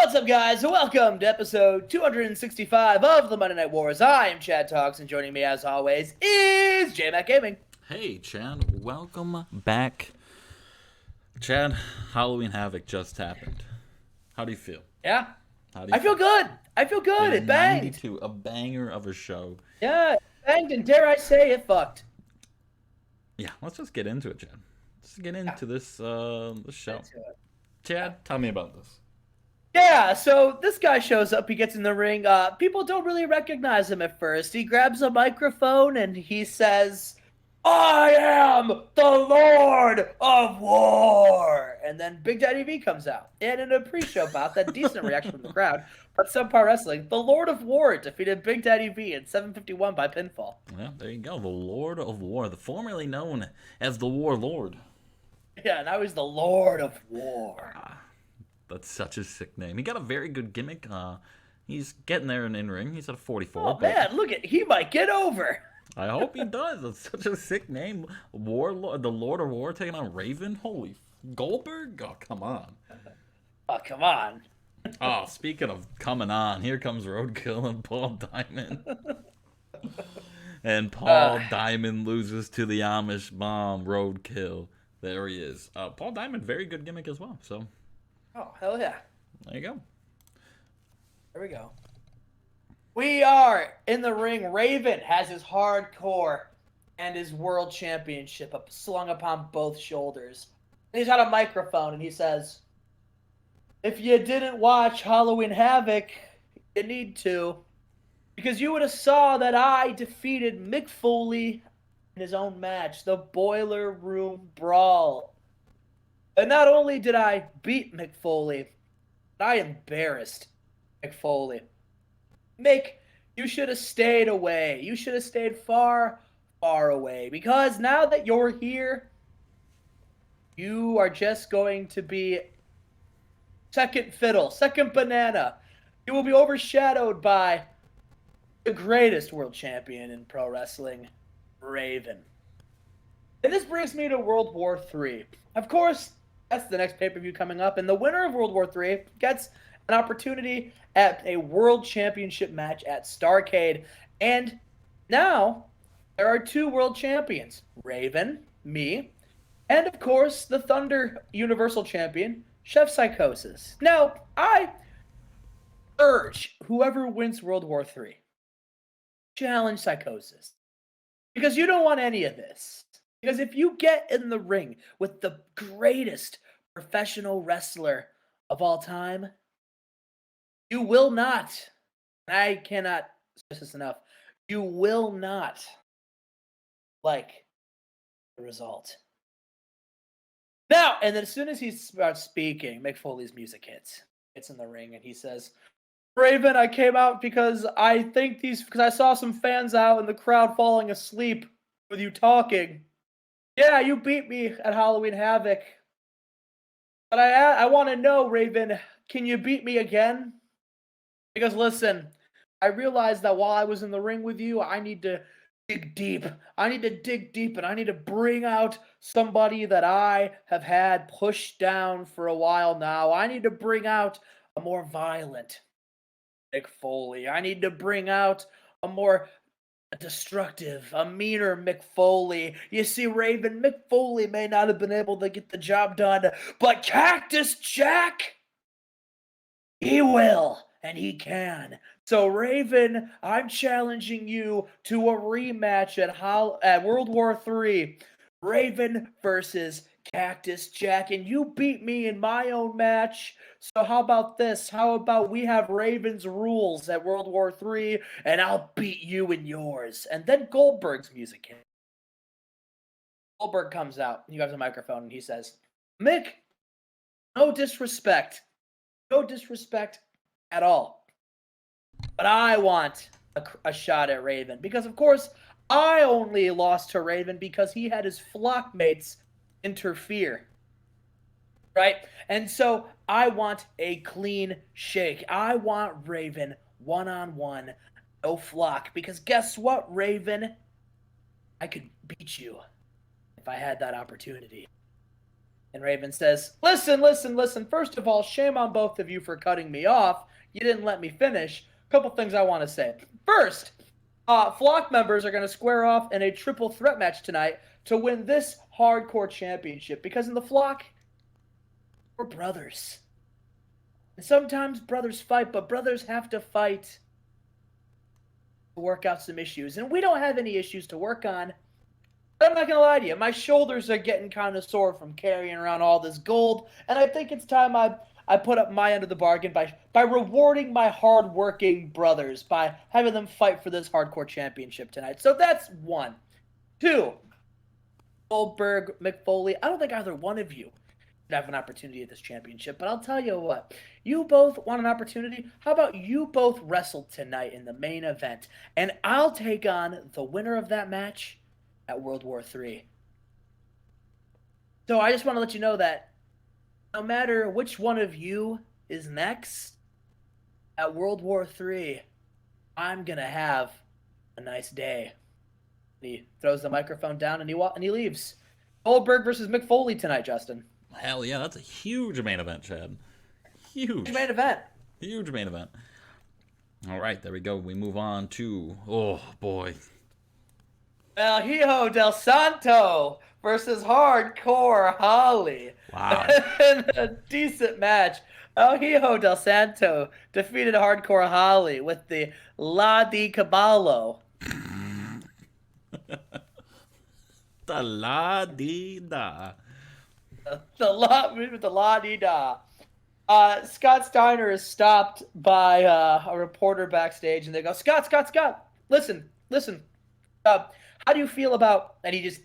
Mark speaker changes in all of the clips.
Speaker 1: What's up, guys? Welcome to episode 265 of the Monday Night Wars. I am Chad Talks, and joining me, as always, is Jmack Gaming.
Speaker 2: Hey, Chad. Welcome back. Chad, Halloween Havoc just happened. How do you feel?
Speaker 1: Yeah,
Speaker 2: How do you
Speaker 1: I feel good. I feel good. It banged.
Speaker 2: 92, a banger of a show.
Speaker 1: Yeah, it banged, and dare I say, it fucked.
Speaker 2: Yeah, let's just get into it, Chad. Let's get into this show. Chad, tell me about this.
Speaker 1: Yeah, so this guy shows up, he gets in the ring. People don't really recognize him at first. He grabs a microphone and he says, "I am the Lord of War!" And then Big Daddy V comes out. And in a pre-show bout, that decent reaction from the crowd, but Subpar Wrestling, the Lord of War defeated Big Daddy V in 751 by pinfall.
Speaker 2: Yeah, there you go. The Lord of War, formerly known as the Warlord.
Speaker 1: Yeah, now he's the Lord of War.
Speaker 2: That's such a sick name. He got a very good gimmick. He's getting there in ring. He's at a 44.
Speaker 1: Oh, man, look at, he might get over.
Speaker 2: I hope he does. That's such a sick name. Warlord, the Lord of War taking on Raven. Holy Goldberg? Oh, come on.
Speaker 1: Oh, come on.
Speaker 2: Oh, speaking of coming on, here comes Roadkill and Paul Diamond. And Paul Diamond loses to the Amish bomb, Roadkill. There he is. Paul Diamond, very good gimmick as well. So.
Speaker 1: Oh, hell yeah.
Speaker 2: There you go.
Speaker 1: There we go. We are in the ring. Raven has his hardcore and his world championship slung upon both shoulders. And he's got a microphone and he says, "If you didn't watch Halloween Havoc, you need to. Because you would have saw that I defeated Mick Foley in his own match, the Boiler Room Brawl. And not only did I beat Mick Foley, but I embarrassed Mick Foley. Mick, you should have stayed away. You should have stayed far, far away. Because now that you're here, you are just going to be second fiddle, second banana. You will be overshadowed by the greatest world champion in pro wrestling, Raven." And this brings me to World War III. Of course, that's the next pay-per-view coming up, and the winner of World War III gets an opportunity at a World Championship match at Starrcade. And now, there are two World Champions, Raven, me, and of course, the Thunder Universal Champion, Chef Psychosis. Now, I urge whoever wins World War III, challenge Psychosis. Because you don't want any of this. Because if you get in the ring with the greatest professional wrestler of all time, you will not, I cannot stress this enough, you will not like the result. Now, and then as soon as he starts speaking, Mick Foley's music hits. It's in the ring and he says, "Raven, I came out because because I saw some fans out in the crowd falling asleep with you talking. Yeah, you beat me at Halloween Havoc. But I want to know, Raven, can you beat me again? Because listen, I realized that while I was in the ring with you, I need to dig deep. I need to dig deep and I need to bring out somebody that I have had pushed down for a while now. I need to bring out a more violent Mick Foley. I need to bring out a more destructive, a meaner Mick Foley. You see, Raven, Mick Foley may not have been able to get the job done, but Cactus Jack, he will, and he can. So, Raven, I'm challenging you to a rematch at World War III. Raven versus Cactus Jack, and you beat me in my own match. So how about this? How about we have Raven's rules at World War III, and I'll beat you in yours." And then Goldberg's music hits. Goldberg comes out, he grabs a microphone, and he says, "Mick, no disrespect. No disrespect at all. But I want a shot at Raven. Because, of course, I only lost to Raven because he had his flockmates interfere. Right? And so I want a clean shake. I want Raven one-on-one, no flock. Because guess what, Raven? I could beat you if I had that opportunity. And Raven says, listen. First of all, shame on both of you for cutting me off. You didn't let me finish. A couple things I want to say. First, Flock members are going to square off in a triple threat match tonight to win this hardcore championship. Because in the Flock, we're brothers. And sometimes brothers fight, but brothers have to fight to work out some issues. And we don't have any issues to work on. But I'm not going to lie to you. My shoulders are getting kind of sore from carrying around all this gold. And I think it's time I put up my end of the bargain by rewarding my hard-working brothers by having them fight for this hardcore championship tonight. So that's one. Two, Goldberg, Mick Foley. I don't think either one of you have an opportunity at this championship, but I'll tell you what, you both want an opportunity. How about you both wrestle tonight in the main event, and I'll take on the winner of that match at World War III. So I just want to let you know that no matter which one of you is next at World War III, I'm gonna have a nice day. He throws the microphone down and he leaves. Goldberg versus Mick Foley tonight, Justin.
Speaker 2: Hell yeah, that's a huge main event, Chad. Huge
Speaker 1: main event.
Speaker 2: Huge main event. All right, there we go. We move on to, oh boy,
Speaker 1: El Hijo del Santo versus Hardcore Holly.
Speaker 2: Wow.
Speaker 1: In a decent match, El Hijo del Santo defeated Hardcore Holly with the La Di Caballo.
Speaker 2: The La Di Da.
Speaker 1: The La Di Da. Scott Steiner is stopped by a reporter backstage, and they go, Scott, listen. How do you feel about? And he just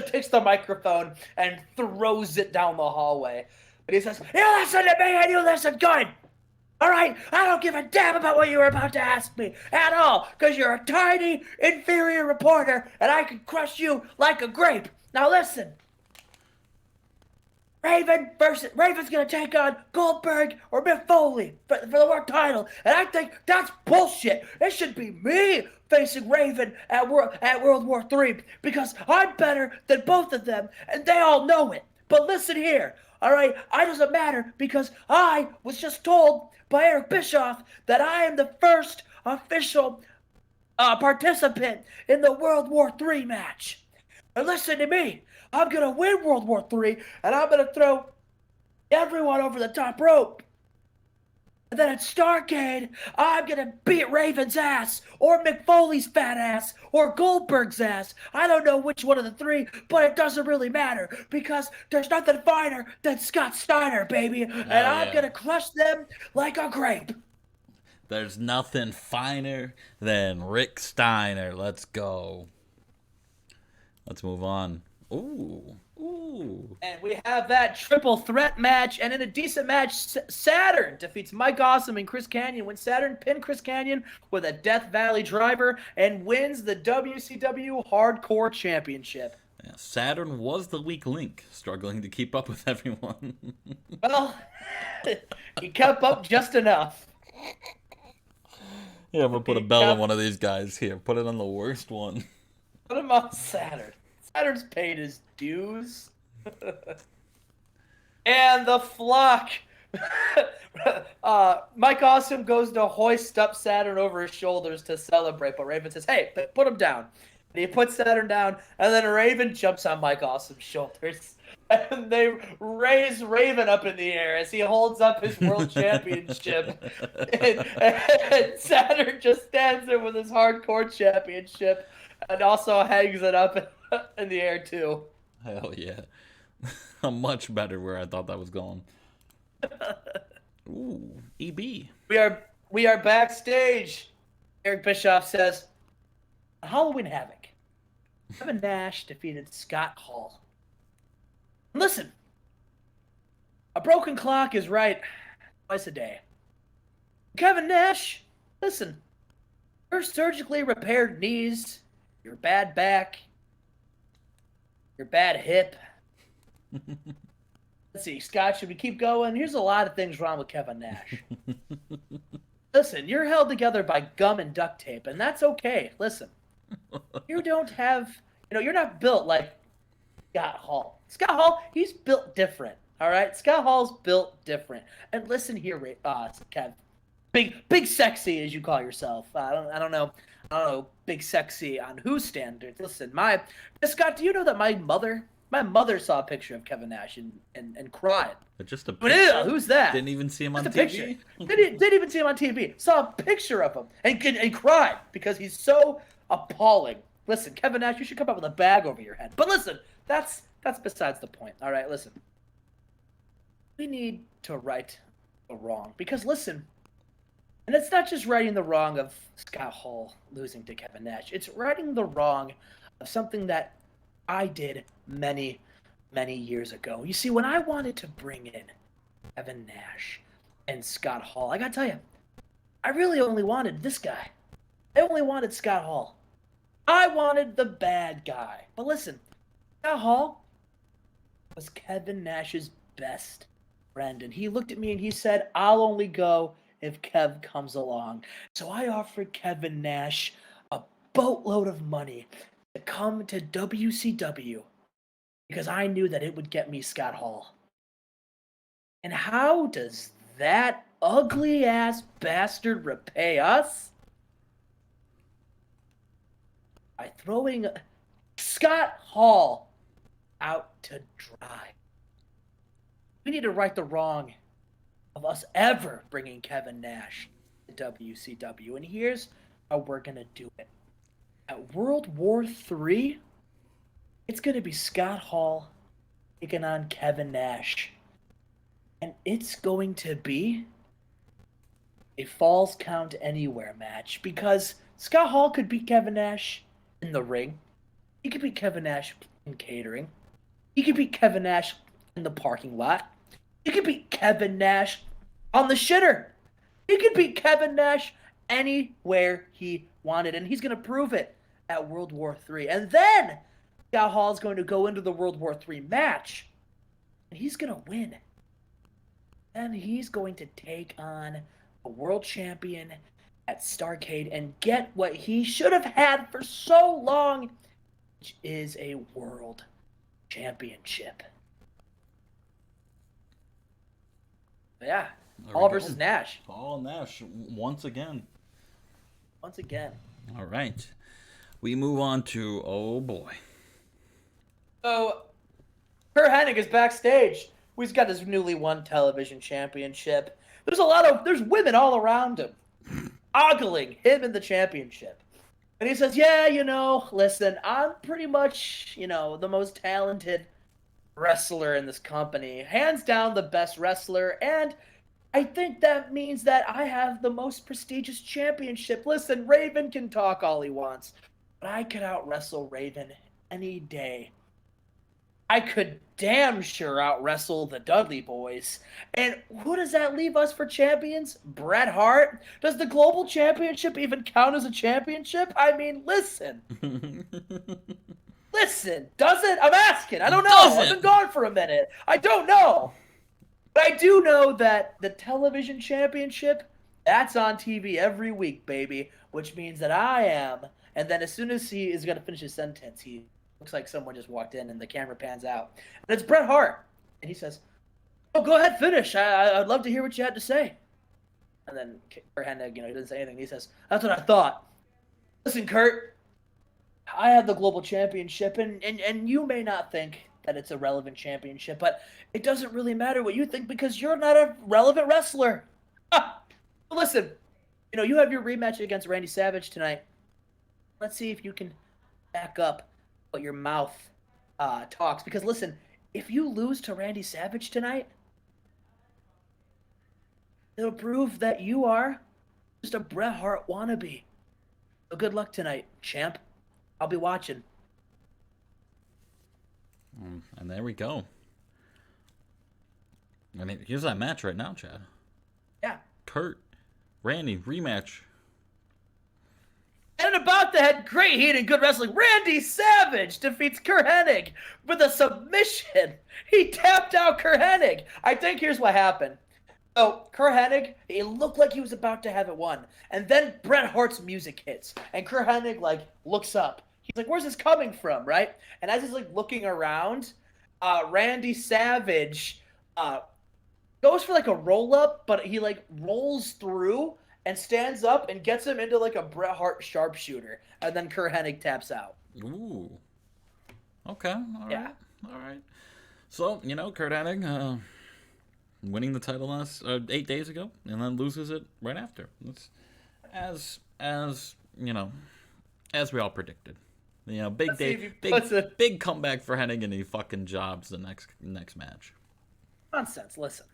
Speaker 1: takes the microphone and throws it down the hallway. And he says, "You listen to me, and you listen good. All right, I don't give a damn about what you were about to ask me at all, because you're a tiny, inferior reporter, and I can crush you like a grape. Now listen. Raven's gonna take on Goldberg or Mick Foley for the world title, and I think that's bullshit. It should be me facing Raven at World War III, because I'm better than both of them, and they all know it. But listen here, all right? I doesn't matter, because I was just told by Eric Bischoff that I am the first official participant in the World War III match. And listen to me. I'm going to win World War III, and I'm going to throw everyone over the top rope. And then at Starrcade, I'm going to beat Raven's ass, or Mick Foley's fat ass, or Goldberg's ass. I don't know which one of the three, but it doesn't really matter, because there's nothing finer than Scott Steiner, baby. And I'm going to crush them like a grape.
Speaker 2: There's nothing finer than Rick Steiner. Let's go. Let's move on. Ooh.
Speaker 1: And we have that triple threat match, and in a decent match, Saturn defeats Mike Awesome and Chris Kanyon when Saturn pinned Chris Kanyon with a Death Valley driver and wins the WCW Hardcore Championship.
Speaker 2: Yeah, Saturn was the weak link, struggling to keep up with everyone.
Speaker 1: Well, he kept up just enough.
Speaker 2: Yeah, I'm gonna put a bell on one of these guys here. Put it on the worst one.
Speaker 1: Put him on Saturn. Saturn's paid his dues. And the Flock. Mike Awesome goes to hoist up Saturn over his shoulders to celebrate, but Raven says, hey, put him down. And he puts Saturn down, and then Raven jumps on Mike Awesome's shoulders. And they raise Raven up in the air as he holds up his world championship. And Saturn just stands there with his hardcore championship and also hangs it up in the air, too.
Speaker 2: Hell yeah. I'm much better where I thought that was going. Ooh, EB.
Speaker 1: We are backstage. Eric Bischoff says, Halloween Havoc. Kevin Nash defeated Scott Hall. Listen, a broken clock is right twice a day. Kevin Nash, listen, your surgically repaired knees, your bad back, your bad hip. Let's see, Scott, should we keep going? Here's a lot of things wrong with Kevin Nash. Listen, you're held together by gum and duct tape, and that's okay. Listen, you don't have, you're not built like Scott Hall. Scott Hall, he's built different. All right, Scott Hall's built different. And listen here, Kev, big sexy as you call yourself. I don't know, big sexy on whose standards. Listen, Scott, do you know that my mother saw a picture of Kevin Nash and cried.
Speaker 2: But just a picture?
Speaker 1: Who's that?
Speaker 2: Didn't even see him on
Speaker 1: Just
Speaker 2: TV?
Speaker 1: a picture. Didn't even see him on TV. Saw a picture of him and cried because he's so appalling. Listen, Kevin Nash, you should come up with a bag over your head. But listen, that's besides the point. All right, listen. We need to right the wrong. Because listen, and it's not just righting the wrong of Scott Hall losing to Kevin Nash. It's righting the wrong of something that I did many, many years ago. You see, when I wanted to bring in Kevin Nash and Scott Hall, I gotta tell you, I really only wanted this guy. I only wanted Scott Hall. I wanted the bad guy. But listen, Scott Hall was Kevin Nash's best friend. And he looked at me and he said, I'll only go if Kev comes along. So I offered Kevin Nash a boatload of money to come to WCW because I knew that it would get me Scott Hall. And how does that ugly-ass bastard repay us? By throwing Scott Hall out to dry. We need to right the wrong of us ever bringing Kevin Nash to WCW. And here's how we're going to do it. At World War III, it's going to be Scott Hall taking on Kevin Nash. And it's going to be a Falls Count Anywhere match because Scott Hall could beat Kevin Nash in the ring. He could beat Kevin Nash in catering. He could beat Kevin Nash in the parking lot. He could beat Kevin Nash on the shitter. He could beat Kevin Nash anywhere he wanted, and he's going to prove it at World War III. And then Scott Hall is going to go into the World War III match, and he's going to win. And he's going to take on a world champion at Starrcade and get what he should have had for so long, which is a world championship. Yeah, Hall versus Nash.
Speaker 2: Hall and Nash once again.
Speaker 1: Once again.
Speaker 2: All right. We move on to, oh boy.
Speaker 1: So, Kurt Hennig is backstage. He's got his newly won television championship. There's women all around him, ogling him in the championship. And he says, yeah, listen, I'm pretty much, the most talented wrestler in this company. Hands down the best wrestler, and I think that means that I have the most prestigious championship. Listen, Raven can talk all he wants, but I could out-wrestle Raven any day. I could damn sure out-wrestle the Dudley Boys. And who does that leave us for champions? Bret Hart? Does the Global Championship even count as a championship? I mean, listen. Listen, does it? I'm asking. I don't know. I've been gone for a minute. I don't know. But I do know that the television championship, that's on TV every week, baby. Which means that I am. And then as soon as he is going to finish his sentence, he looks like someone just walked in and the camera pans out. And it's Bret Hart. And he says, oh, go ahead, finish. I'd love to hear what you had to say. And then Kurt Hennig, he doesn't say anything. He says, that's what I thought. Listen, Kurt, I have the global championship, and you may not think that it's a relevant championship, but it doesn't really matter what you think because you're not a relevant wrestler. Listen, you have your rematch against Randy Savage tonight. Let's see if you can back up what your mouth talks. Because listen, if you lose to Randy Savage tonight, it'll prove that you are just a Bret Hart wannabe. So good luck tonight, champ. I'll be watching.
Speaker 2: And there we go. I mean, here's that match right now, Chad.
Speaker 1: Yeah.
Speaker 2: Kurt, Randy, rematch.
Speaker 1: And about the head, great heat and good wrestling. Randy Savage defeats Kurt Hennig with a submission. He tapped out Kurt Hennig. I think here's what happened. So Kurt Hennig, it looked like he was about to have it won. And then Bret Hart's music hits. And Kurt Hennig, looks up. He's like, where's this coming from, right? And as he's, looking around, Randy Savage goes for like a roll up, but he like rolls through and stands up and gets him into like a Bret Hart sharpshooter, and then Kurt Hennig taps out.
Speaker 2: Ooh. Okay. All
Speaker 1: Yeah.
Speaker 2: right. All right. So Kurt Hennig winning the title last 8 days ago, and then loses it right after. That's as as we all predicted. Big day, big comeback for Hennig, and he fucking jobs the next match.
Speaker 1: Nonsense. Listen.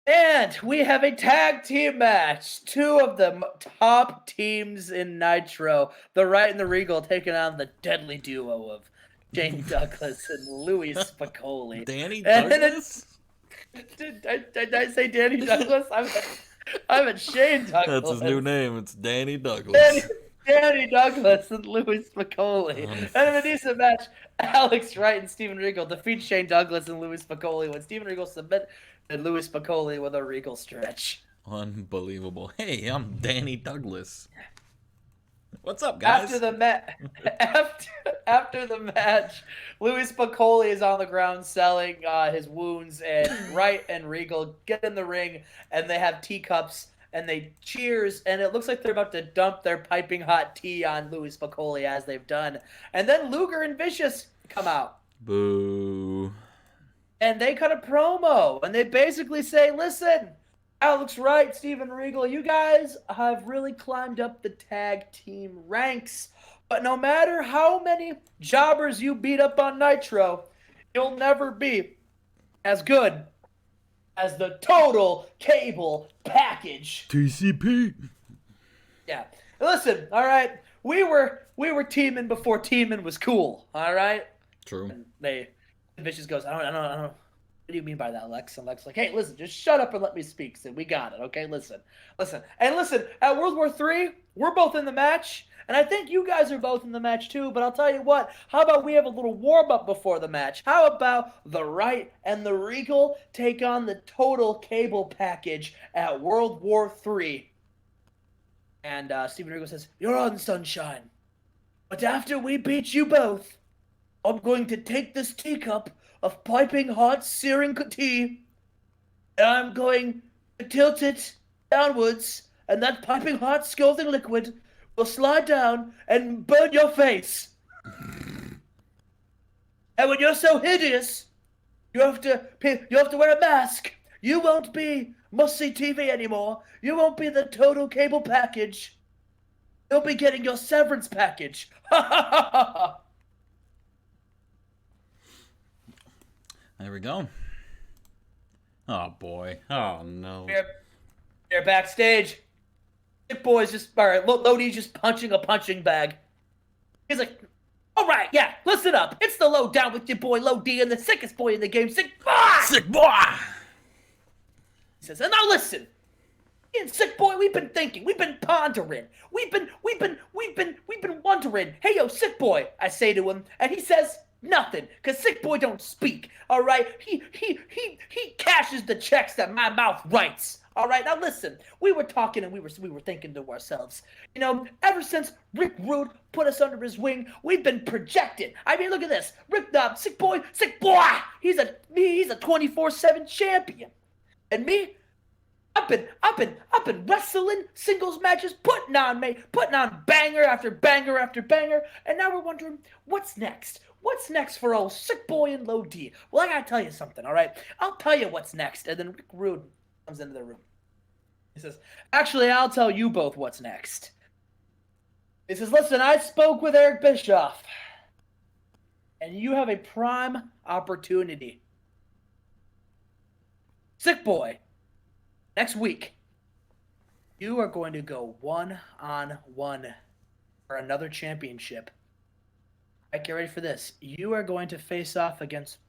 Speaker 1: And we have a tag team match. Two of the top teams in Nitro, the Right and the Regal, taking on the deadly duo of Shane Douglas and Louis Spicoli.
Speaker 2: Danny Douglas?
Speaker 1: Did I say Danny Douglas? I'm at Shane Douglas.
Speaker 2: That's his new name. It's Danny Douglas.
Speaker 1: Danny Douglas and Louis Spicoli. And in a decent match, Alex Wright and Steven Regal defeat Shane Douglas and Louis Spicoli when Steven Regal submit and Louis Spicoli with a Regal stretch.
Speaker 2: Unbelievable. Hey, I'm Danny Douglas. What's up, guys?
Speaker 1: After the match, Louis Spicoli is on the ground selling his wounds, and Wright and Regal get in the ring, and they have teacups, and they cheers, and it looks like they're about to dump their piping hot tea on Louis Spicoli, as they've done. And then Luger and Vicious come out.
Speaker 2: Boo.
Speaker 1: And they cut a promo, and they basically say, listen, Alex Wright, Steven Regal, you guys have really climbed up the tag team ranks. But no matter how many jobbers you beat up on Nitro, you'll never be as good as the Total Cable Package.
Speaker 2: TCP.
Speaker 1: Yeah. Listen, all right, we were teaming before teaming was cool, all right?
Speaker 2: True.
Speaker 1: And Vicious goes, I don't know. What do you mean by that, Lex? And Lex like, hey, listen, just shut up and let me speak. So we got it, okay? Listen. And listen, at World War III, we're both in the match, and I think you guys are both in the match too, but I'll tell you what, how about we have a little warm-up before the match? How about the Right and the Regal take on the Total Cable Package at World War III? And Steven Regal says, you're on, sunshine. But after we beat you both, I'm going to take this teacup of piping hot searing tea, and I'm going to tilt it downwards, and that piping hot scalding liquid will slide down and burn your face. And when you're so hideous, you have to wear a mask. You won't be must-see TV anymore. You won't be the Total Cable Package. You'll be getting your severance package. Ha ha ha ha ha.
Speaker 2: There we go. Oh, boy. Oh, no.
Speaker 1: We're backstage. Sick Boy's just, Lodi's just punching a punching bag. He's like, all right, yeah, listen up. It's the Lowdown with your boy Lodi and the sickest boy in the game, Sick Boy!
Speaker 2: Sick Boy!
Speaker 1: He says, and now listen. Me and Sick Boy, we've been thinking, we've been pondering, we've been wondering. Hey, yo, Sick Boy, I say to him, and he says nothing, cause Sick Boy don't speak. All right, he cashes the checks that my mouth writes. All right, now listen. We were talking and we were thinking to ourselves. Ever since Rick Rude put us under his wing, we've been projected. I mean, look at this. Sick Boy. He's a 24/7 champion, and me. I've been wrestling singles matches, putting on banger after banger after banger, and now we're wondering what's next. What's next for old Sick Boy and Low D? Well, I gotta tell you something, all right? I'll tell you what's next. And then Rick Rude comes into the room. He says, actually, I'll tell you both what's next. He says, listen, I spoke with Eric Bischoff, and you have a prime opportunity. Sick Boy, next week, you are going to go one-on-one for another championship. All right, get ready for this. You are going to face off against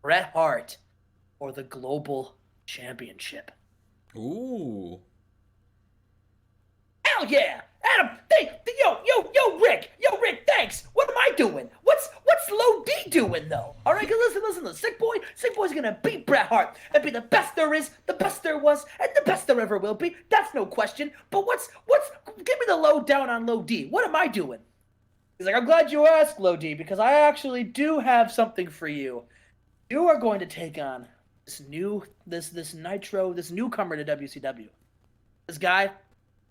Speaker 1: Bret Hart for the Global Championship.
Speaker 2: Ooh.
Speaker 1: Hell yeah! Adam, Rick, thanks. What am I doing? What's Low D doing though? All right, listen. Sick Boy's gonna beat Bret Hart and be the best there is, the best there was, and the best there ever will be. That's no question. But give me the lowdown on Low D. What am I doing? He's like, I'm glad you asked, Lodi, because I actually do have something for you. You are going to take on this newcomer to WCW. This guy,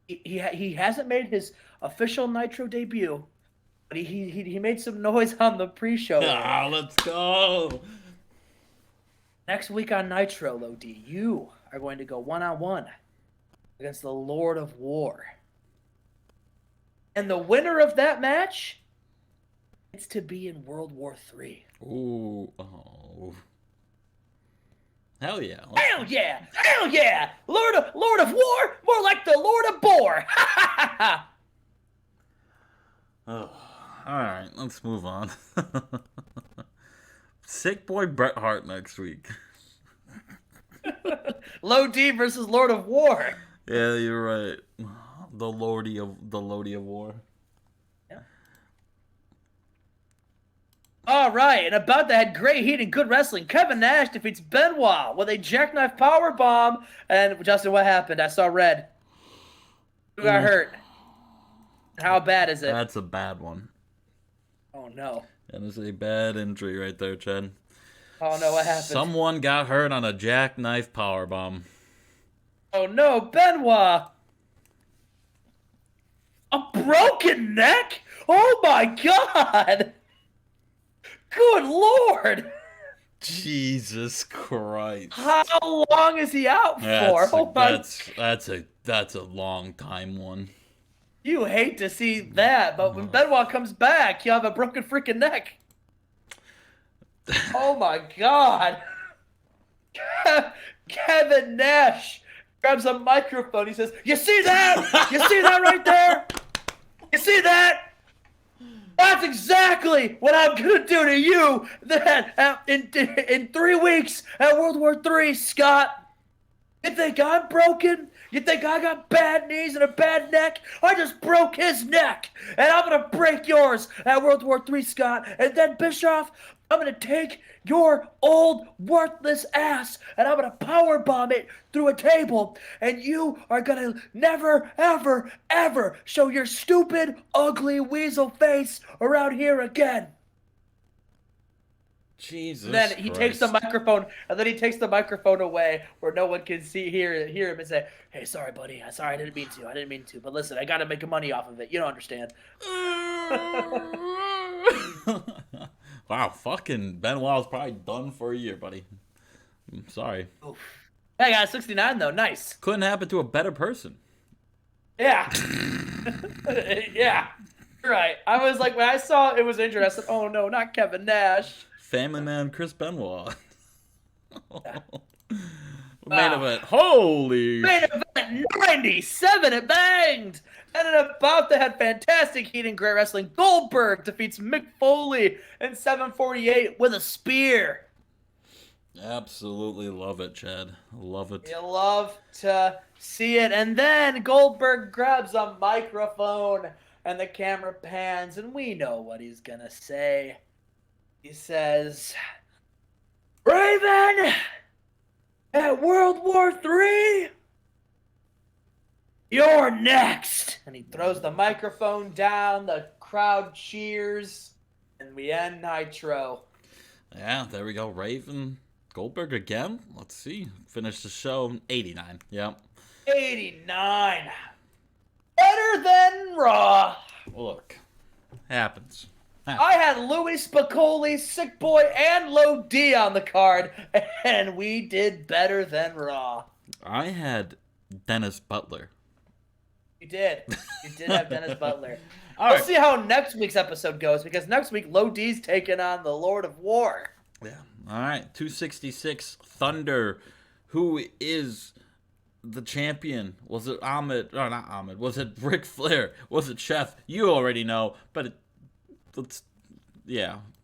Speaker 1: he hasn't made his official Nitro debut, but he made some noise on the pre-show.
Speaker 2: Ah, let's go.
Speaker 1: Next week on Nitro, Lodi, you are going to go one-on-one against the Lord of War. And the winner of that match gets to be in World War III.
Speaker 2: Ooh, oh. Hell yeah.
Speaker 1: Hell yeah! Hell yeah! Lord of War? More like the Lord of Bore!
Speaker 2: Oh, alright, let's move on. Sick boy Bret Hart next week.
Speaker 1: Low D versus Lord of War.
Speaker 2: Yeah, you're right. The Lordy of War.
Speaker 1: Yeah. All right, and about that great heat and good wrestling, Kevin Nash defeats Benoit with a jackknife powerbomb. And Justin, what happened? I saw red. Who got hurt? How bad is it?
Speaker 2: That's a bad one.
Speaker 1: Oh no.
Speaker 2: That is a bad injury right there, Chad.
Speaker 1: Oh no, what happened?
Speaker 2: Someone got hurt on a jackknife powerbomb.
Speaker 1: Oh no, Benoit! A broken neck? Oh my god! Good lord!
Speaker 2: Jesus Christ!
Speaker 1: How long is he out for?
Speaker 2: That's a long time one.
Speaker 1: You hate to see that, but when Benoit comes back, you have a broken freaking neck. Oh my god! Kevin Nash grabs a microphone. He says, "You see that? You see that right there? You see that? That's exactly what I'm gonna do to you in 3 weeks at World War III, Scott. You think I'm broken? You think I got bad knees and a bad neck? I just broke his neck, and I'm gonna break yours at World War III, Scott. And then Bischoff, I'm gonna take your old worthless ass and I'm gonna powerbomb it through a table, and you are gonna never, ever, ever show your stupid, ugly weasel face around here again."
Speaker 2: Jesus.
Speaker 1: And then he
Speaker 2: Christ.
Speaker 1: takes the microphone, and then he takes the microphone away where no one can hear him, and say, "Hey, sorry, buddy. Sorry, I didn't mean to. But listen, I gotta make money off of it. You don't understand."
Speaker 2: Wow, fucking Benoit's probably done for a year, buddy. I'm sorry.
Speaker 1: Oof. Hey, I got 69 though. Nice.
Speaker 2: Couldn't happen to a better person.
Speaker 1: Yeah. Yeah. Right. I was like, when I saw it was injured, I said, "Oh no, not Kevin Nash."
Speaker 2: Family Man Chris Benoit.
Speaker 1: Wow.
Speaker 2: Main event. Holy.
Speaker 1: Main event 97. It banged. And then about that had fantastic heat and great wrestling. Goldberg defeats Mick Foley in 7:48 with a spear.
Speaker 2: Absolutely love it, Chad. Love it.
Speaker 1: You love to see it. And then Goldberg grabs a microphone and the camera pans, and we know what he's gonna say. He says, "Raven, at World War III, you're next." And he throws the microphone down, the crowd cheers, and we end Nitro.
Speaker 2: Yeah, there we go. Raven Goldberg again. Let's see. Finish the show 89. Yep.
Speaker 1: 89. Better than Raw.
Speaker 2: Look. Happens.
Speaker 1: I had Louis Spicoli, Sick Boy, and Low D on the card, and we did better than Raw.
Speaker 2: I had Dennis Butler.
Speaker 1: You did. You did have Dennis Butler.
Speaker 2: All
Speaker 1: We'll
Speaker 2: right.
Speaker 1: see how next week's episode goes, because next week Low D's taking on the Lord of War.
Speaker 2: Yeah. All right. 266 Thunder. Who is the champion? Was it Ahmed? Or not Ahmed. Was it Ric Flair? Was it Chef? You already know, but let's, yeah.